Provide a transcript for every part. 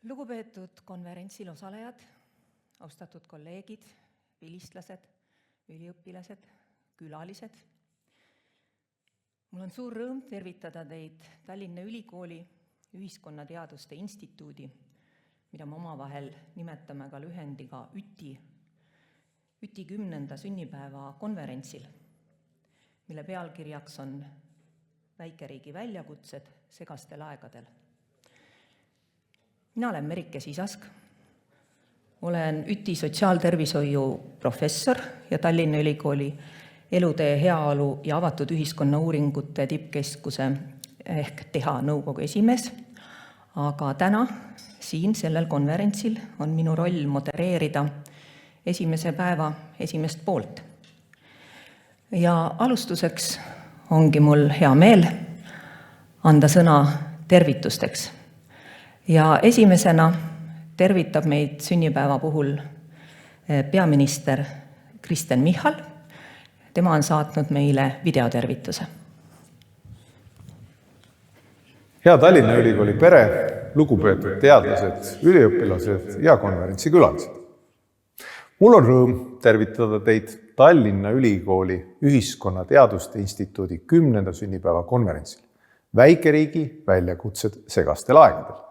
Lugupeetud konverentsil osalejad, austatud kolleegid, vilistlased, üliõpilased, külalised. Mul on suur rõõm tervitada teid Tallinna Ülikooli Ühiskonnateaduste Instituudi, mida me omavahel nimetame ka lühendiga ÜTI 10. sünnipäeva konverentsil, mille pealkirjaks on Väikeriigi väljakutsed segastel aegadel. Mina olen Merike Sisask, olen ÜTI sotsiaaltervishoiu professor ja Tallinna Ülikooli elutee heaolu ja avatud ühiskonna uuringute tippkeskuse ehk TEHA nõukogu esimees, aga täna siin sellel konverentsil on minu roll modereerida esimese päeva esimest poolt. Ja alustuseks ongi mul hea meel anda sõna tervitusteks. Ja esimesena tervitab meid sünnipäeva puhul peaminister Kristen Michal. Tema on saatnud meile videotervituse. Hea Tallinna Ülikooli pere, lugupeetud teadlased, üliõpilased ja konverentsi külalised. Mul on rõõm tervitada teid Tallinna Ülikooli Ühiskonnateaduste Instituudi 10. sünnipäeva konverentsil. Väikeriigi väljakutsed segastel aegadel.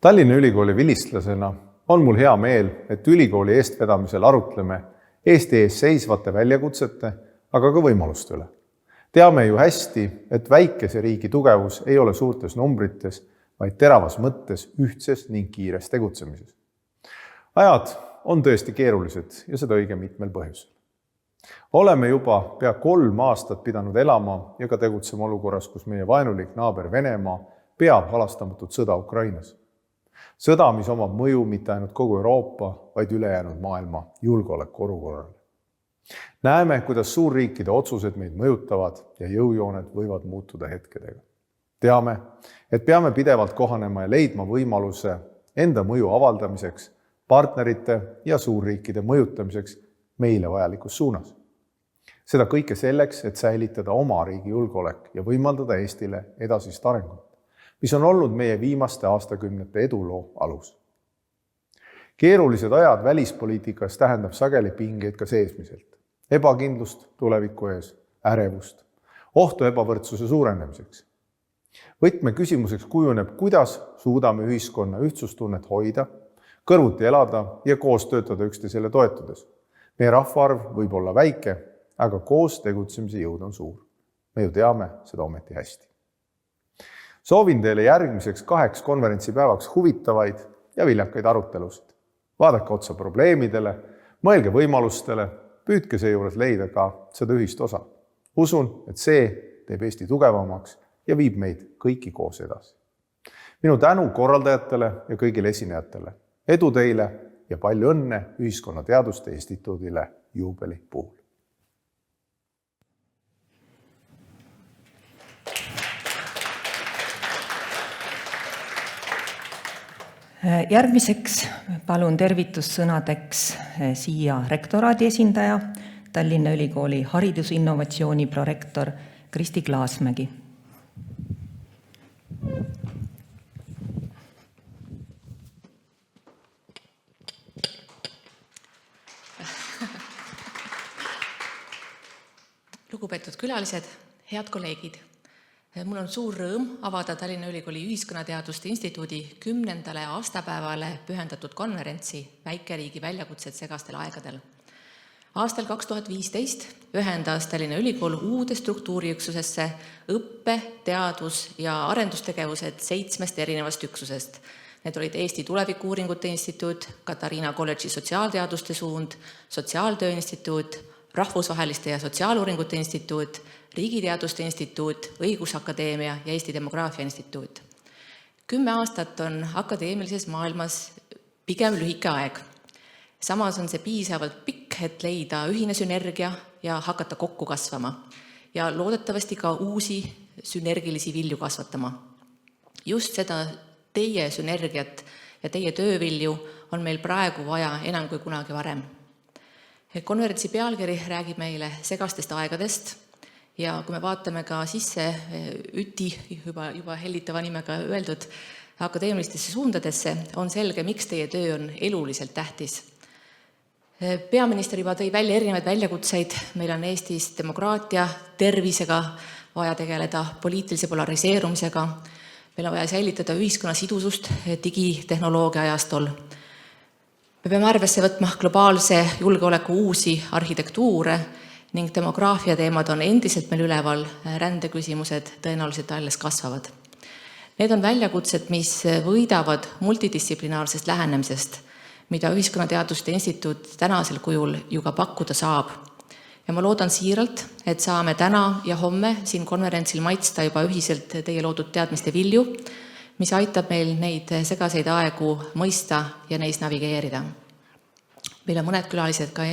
Tallinna Ülikooli vilistlasena on mul hea meel, et ülikooli eestvedamisel arutleme Eesti ees seisvate väljakutsete, aga ka võimaluste üle. Teame ju hästi, et väikese riigi tugevus ei ole suurtes numbrites, vaid teravas mõttes ühtses ning kiires tegutsemises. Ajad on tõesti keerulised ja seda õige mitmel põhjusel. Oleme juba pea 3 aastat pidanud elama ja ka tegutsema olukorras, kus meie vaenulik naaber Venemaa peab halastamatut sõda Ukrainas. Sõda, mis omab mõju mitte ainult kogu Euroopa, vaid ülejäänud maailma julgeoleku olukorrale. Näeme, kuidas suurriikide otsused meid mõjutavad ja jõujooned võivad muutuda hetkedega. Teame, et peame pidevalt kohanema ja leidma võimaluse enda mõju avaldamiseks, partnerite ja suurriikide mõjutamiseks meile vajalikus suunas. Seda kõike selleks, et säilitada oma riigi julgeolek ja võimaldada Eestile edasist arengut, mis on olnud meie viimaste aastakümnete eduloo alus. Keerulised ajad välispoliitikas tähendab sageli pingeid ka seesmiselt. Ebakindlust tuleviku ees, ärevust, ohtu ebavõrdsuse suurenemiseks. Võtmeküsimuseks kujuneb, kuidas suudame ühiskonna ühtsustunnet hoida, kõrvuti elada ja koos töötada üksteisele toetudes. Meie rahvaarv võib olla väike, aga koos tegutsemise jõud on suur. Me ju teame seda ometi hästi. Soovin teile järgmiseks 2 konverentsipäevaks huvitavaid ja viljakaid arutelusid. Vaadake otsa probleemidele, mõelge võimalustele, püüdke seejuures leida ka seda ühist osa. Usun, et see teeb Eesti tugevamaks ja viib meid kõiki koos edasi. Minu tänu korraldajatele ja kõigile esinejatele. Edu teile ja palju õnne Ühiskonnateaduste Instituudile juubeli puhul. Järgmiseks palun tervitussõnadeks siia rektoraadi esindaja, Tallinna Ülikooli haridusinnovatsiooni prorektor Kristi Klaasmägi. Lugupeetud külalised, head kolleegid! Mul on suur rõõm avada Tallinna Ülikooli Ühiskonnateaduste Instituudi 10. aastapäevale pühendatud konverentsi Väikeriigi väljakutsed segastel aegadel. Aastal 2015 ühendas Tallinna Ülikool uude struktuuriüksusesse õppe-, teadus- ja arendustegevused 7 erinevast üksusest. Need olid Eesti Tulevikuuuringute Instituut, Katariina kolledži sotsiaalteaduste suund, Sotsiaaltöö Instituut, Rahvusvaheliste ja Sotsiaaluuringute Instituut, Riigiteaduste Instituut, Õigusakadeemia ja Eesti Demograafia Instituut. 10 aastat on akadeemilises maailmas pigem lühike aeg. Samas on see piisavalt pikk, et leida ühine sünergia ja hakata kokku kasvama ja loodetavasti ka uusi sünergilisi vilju kasvatama. Just seda teie sünergiat ja teie töövilju on meil praegu vaja enam kui kunagi varem. Konverentsi pealkiri räägib meile segastest aegadest ja kui me vaatame ka sisse ÜTI juba hellitava nimega öeldud akadeemilistesse suundadesse, on selge, miks teie töö on eluliselt tähtis. Peaminister juba tõi välja erinevaid väljakutseid, meil on Eestis demokraatia, tervisega vaja tegeleda, poliitilise polariseerumisega, meil on vaja säilitada ühiskonna sidusust digitehnoloogia ajastol. Me peame arvesse võtma globaalse julgeoleku uusi arhitektuure ning demograafia teemad on endiselt meil üleval, rändeküsimused tõenäoliselt alles kasvavad. Need on väljakutsed, mis võidavad multidistsiplinaarsest lähenemisest, mida Ühiskonnateaduste Instituut tänasel kujul ju ka pakkuda saab. Ja ma loodan siiralt, et saame täna ja homme siin konverentsil maitsta juba ühiselt teie loodud teadmiste vilju, mis aitab meil neid segaseid aegu mõista ja neis navigeerida. Meil on mõned külalised ka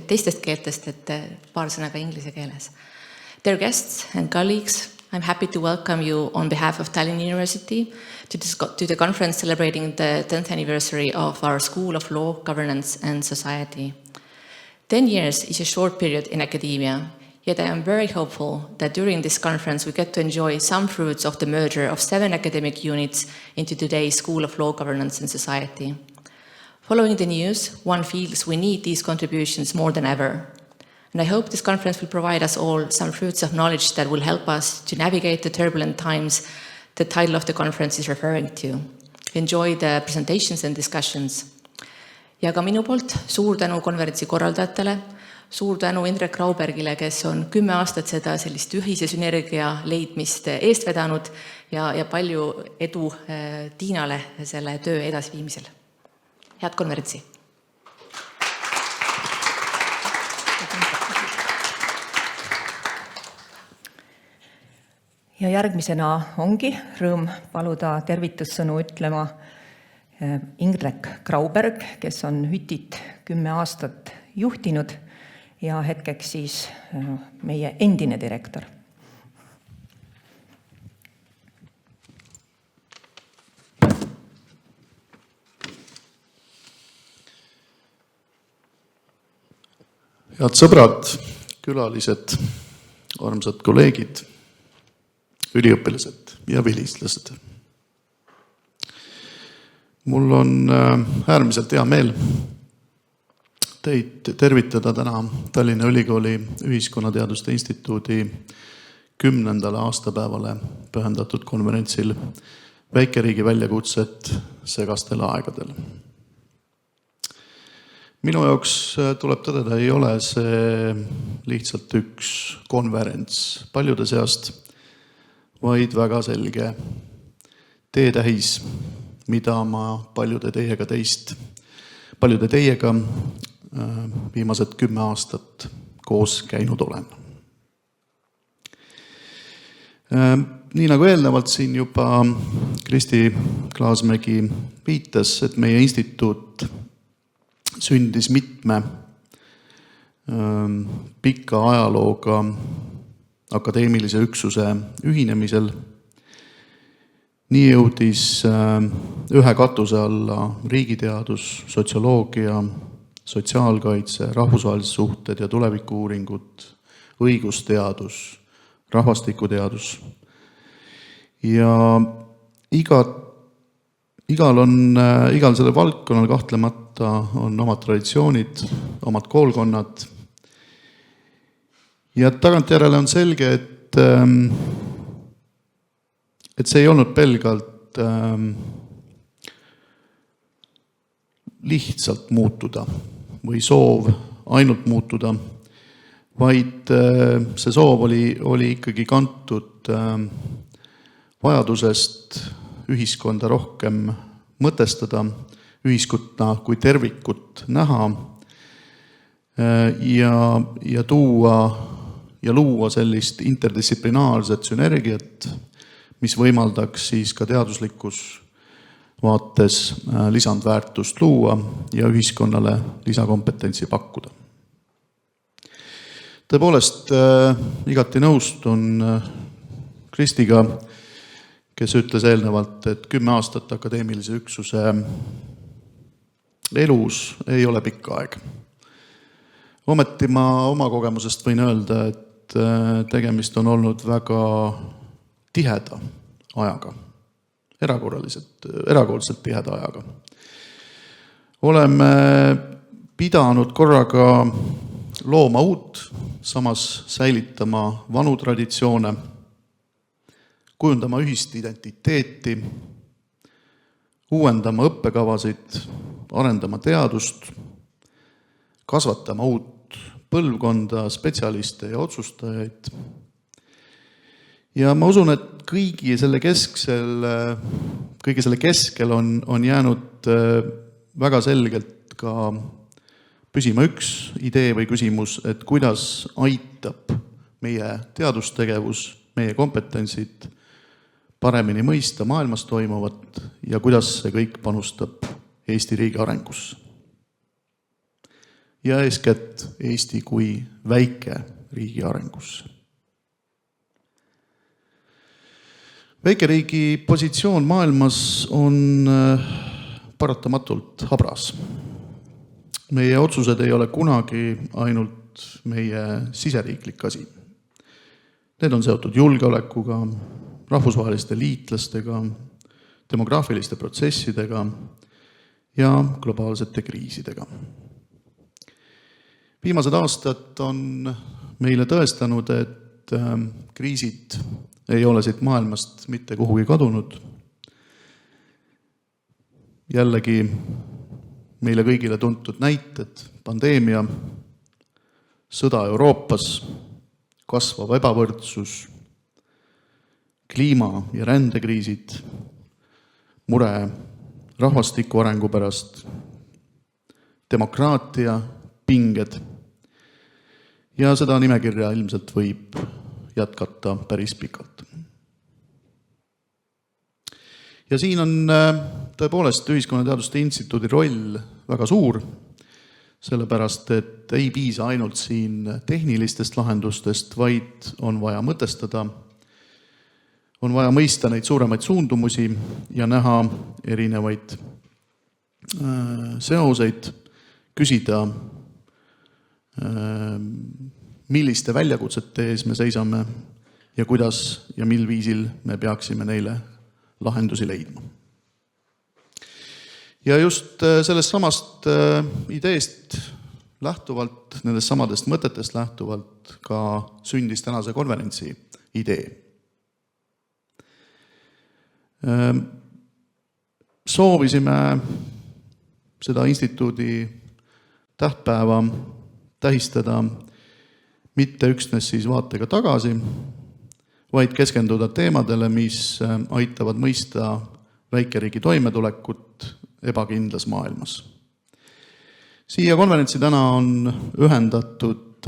teistest keeltest, et paar sõna ka inglise keeles. Dear guests and colleagues, I'm happy to welcome you on behalf of Tallinn University to the conference celebrating the 10th anniversary of our School of Law, Governance and Society. 10 years is a short period in academia, yet I am very hopeful that during this conference we get to enjoy some fruits of the merger of 7 academic units into today's School of Law, Governance and Society. Following the news, one feels we need these contributions more than ever. And I hope this conference will provide us all some fruits of knowledge that will help us to navigate the turbulent times the title of the conference is referring to. Enjoy the presentations and discussions. Ja ka minu poolt suur tänu konverentsi korraldajatele, suur tänu Indrek Raubergile, kes on 10 aastat seda sellist ühise sünergia leidmist eest vedanud ja palju edu Tiinale selle töö edasiviimisel. Head konverentsi! Ja järgmisena ongi rõõm paluda tervitussõnu ütlema Indrek Grauberg, kes on Hütit 10 aastat juhtinud ja hetkeks siis meie endine direktor. Head sõbrad, külalised, armsad kolleegid, üliõpilased ja vilistlased. Mul on äärmiselt hea meel teid tervitada täna Tallinna Ülikooli Ühiskonnateaduste Instituudi 10. aastapäevale pühendatud konverentsil Väikeriigi väljakutsed segastel aegadel. Minu jaoks tuleb tõdeda, ei ole see lihtsalt üks konverents paljude seast, vaid väga selge teetähis, mida ma paljude teiega viimased 10 aastat koos käinud olen. Nii nagu eelnevalt siin juba Kristi Klaasmägi viitas, et meie instituut sündis mitme pika ajalooga akadeemilise üksuse ühinemisel. Nii jõudis ühe katuse alla riigiteadus, sotsioloogia, sotsiaalkaitse, rahvusvahelised suhted ja tulevikuuuringud, õigusteadus, rahvastikuteadus. Ja igal selle valdkonnal kahtlemata on omad traditsioonid, omad koolkonnad. Ja tagantjärele on selge, et see ei olnud pelgalt lihtsalt muutuda või soov ainult muutuda, vaid see soov oli ikkagi kantud vajadusest ühiskonda rohkem mõtestada, ühiskonda kui tervikut näha ja tuua ja luua sellist interdistsiplinaarset sünergiat, mis võimaldaks siis ka teaduslikus vaates lisandväärtust luua ja ühiskonnale lisakompetentsi pakkuda. Tõepoolest, igati nõustun Kristiga, kes ütles eelnevalt, et 10 aastat akadeemilise üksuse elus ei ole pikk aeg. Ometi ma oma kogemusest võin öelda, et tegemist on olnud väga tiheda ajaga. erakordselt tiheda ajaga. Oleme pidanud korraga looma uut, samas säilitama vanu traditsioone, kujundama ühist identiteeti, uuendama õppekavasid, arendama teadust, kasvatama uut põlvkonda, spetsialiste ja otsustajaid. Ja ma usun, et kõige selle keskel on jäänud väga selgelt ka püsima üks idee või küsimus, et kuidas aitab meie teadustegevus, meie kompetentsid paremini mõista maailmas toimuvat ja kuidas see kõik panustab Eesti riigi arengusse. Ja eeskätt Eesti kui väike riigi arengusse. Väikeriigi positsioon maailmas on paratamatult habras. Meie otsused ei ole kunagi ainult meie siseriiklik asi. Need on seotud julgeolekuga, rahvusvaheliste liitlastega, demograafiliste protsessidega ja globaalsete kriisidega. Viimased aastad on meile tõestanud, et kriisid ei ole siit maailmast mitte kuhugi kadunud. Jällegi meile kõigile tuntud näited, pandeemia, sõda Euroopas, kasvav ebavõrdsus, kliima- ja rändekriisid, mure rahvastiku arengu pärast, demokraatia, pinged ja seda nimekirja ilmselt võib jätkata päris pikalt. Ja siin on tõepoolest Ühiskonnateaduste Instituudi roll väga suur, sellepärast et ei piisa ainult siin tehnilistest lahendustest, vaid on vaja mõtestada, on vaja mõista neid suuremaid suundumusi ja näha erinevaid seoseid, küsida, milliste väljakutsete ees me seisame ja kuidas ja mil viisil me peaksime neile lahendusi leidma. Ja just sellest samast ideest lähtuvalt, nendest samadest mõtetest lähtuvalt ka sündis tänase konverentsi idee. Soovisime seda instituudi tähtpäeva tähistada mitte üksnes siis vaatega tagasi, vaid keskenduda teemadele, mis aitavad mõista väikeriigi toimetulekut ebakindlas maailmas. Siia konverentsi täna on ühendatud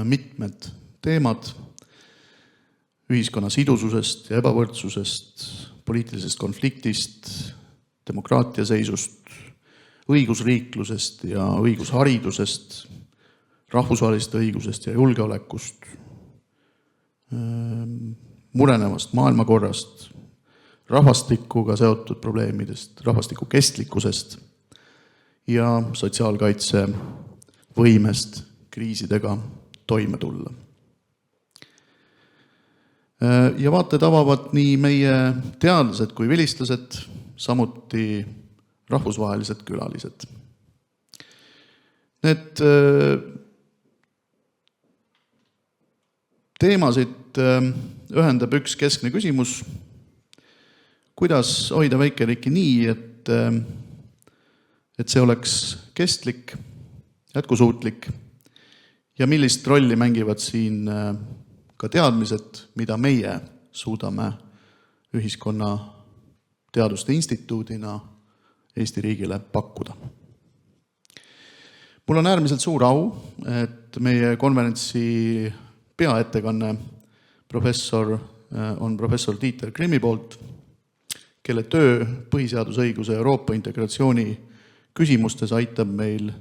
mitmed teemad ühiskonna sidususest ja ebavõrdsusest, poliitilisest konfliktist, demokraatia seisust, õigusriiklusest ja õigusharidusest, rahvusvahelisest õigusest ja julgeolekust, murenevast maailmakorrast, rahvastikuga seotud probleemidest, rahvastiku kestlikkusest ja sotsiaalkaitse võimest kriisidega toime tulla. Ja vaated avavad nii meie teadlased kui vilistlased, samuti rahvusvahelised külalised. Need teemasid ühendab üks keskne küsimus, kuidas hoida väikeriiki nii, et see oleks kestlik, jätkusuutlik ja millist rolli mängivad siin ka teadmised, mida meie suudame ühiskonna teaduste instituudina Eesti riigile pakkuda. Mul on äärmiselt suur au, et meie konverentsi peaettekanne on professor Dieter Grimmi poolt, kelle töö põhiseadusõiguse Euroopa integratsiooni küsimustes aitab meil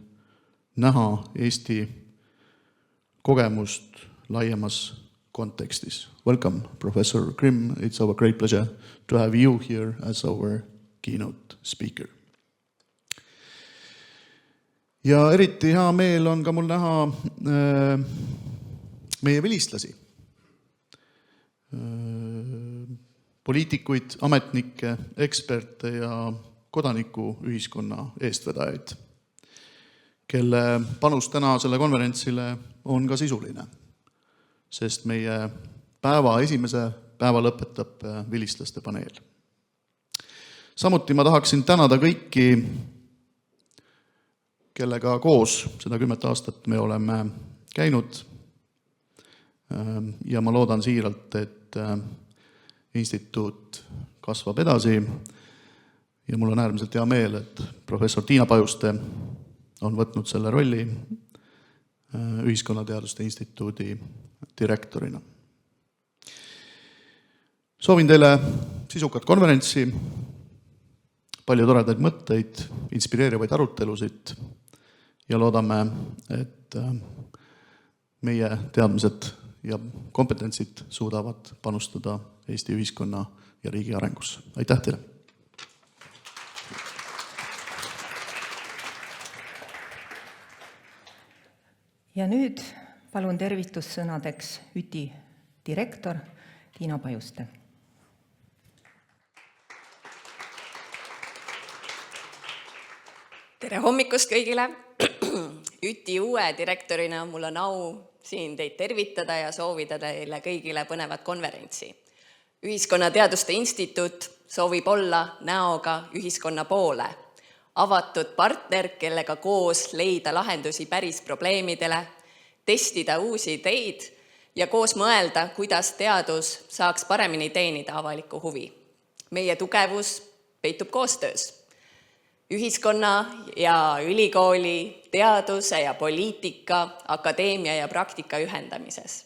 näha Eesti kogemust laiemas kontekstis. Welcome, Professor Grimm. It's our great pleasure to have you here as our keynote speaker. Ja eriti hea meel on ka mul näha meie vilistlasi. poliitikuid, ametnikke, eksperte ja kodanikuühiskonna eestvedajaid, kelle panus täna selle konverentsile on ka sisuline, sest meie esimese päeva lõpetab vilistlaste paneel. Samuti ma tahaksin tänada kõiki, kellega koos seda 10 aastat me oleme käinud ja ma loodan siiralt, et instituut kasvab edasi ja mul on äärmiselt hea meel, et professor Tiina Pajuste on võtnud selle rolli Ühiskonnateaduste Instituudi direktorina. Soovin teile sisukat konverentsi, palju toredaid mõtteid, inspireerivaid arutelusid ja loodame, et meie teadmised ja kompetentsid suudavad panustada Eesti ühiskonna ja riigi arengusse. Aitäh teile! Ja nüüd palun tervitussõnadeks ÜTI direktor Tiina Pajuste. Tere hommikust kõigile! ÜTI uue direktorina mul on au siin teid tervitada ja soovida teile kõigile põnevat konverentsi. Ühiskonnateaduste Instituut soovib olla näoga ühiskonna poole, avatud partner, kellega koos leida lahendusi päris probleemidele, testida uusi ideid ja koos mõelda, kuidas teadus saaks paremini teenida avalikku huvi. Meie tugevus peitub koostöös. Ühiskonna ja ülikooli, teaduse ja poliitika, akadeemia ja praktika ühendamises.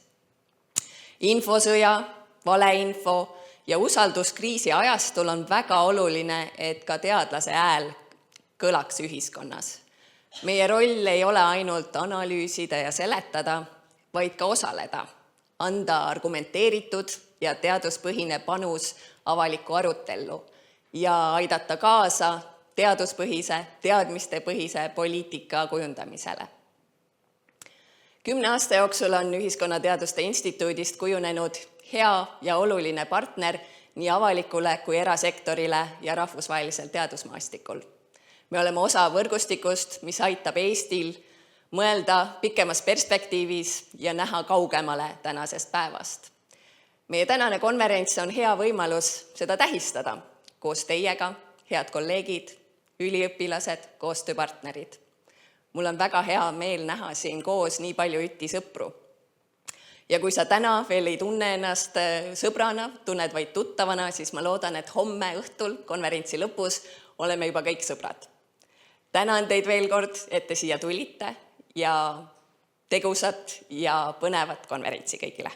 Infosõja, valeinfo ja usalduskriisi ajastul on väga oluline, et ka teadlase hääl kõlaks ühiskonnas. Meie roll ei ole ainult analüüsida ja seletada, vaid ka osaleda, anda argumenteeritud ja teaduspõhine panus avalikku arutellu ja aidata kaasa teaduspõhise, teadmistepõhise poliitika kujundamisele. 10 aasta jooksul on Ühiskonnateaduste Instituudist kujunenud hea ja oluline partner nii avalikule kui erasektorile ja rahvusvahelisel teadusmaastikul. Me oleme osa võrgustikust, mis aitab Eestil mõelda pikemas perspektiivis ja näha kaugemale tänasest päevast. Meie tänane konverents on hea võimalus seda tähistada koos teiega, head kolleegid, üliõpilased, koostööpartnerid. Mul on väga hea meel näha siin koos nii palju ÜTI sõpru. Ja kui sa täna veel ei tunne ennast sõbrana, tunned vaid tuttavana, siis ma loodan, et homme õhtul konverentsi lõpus oleme juba kõik sõbrad. Tänan teid veel kord, et te siia tulite ja tegusat ja põnevat konverentsi kõigile.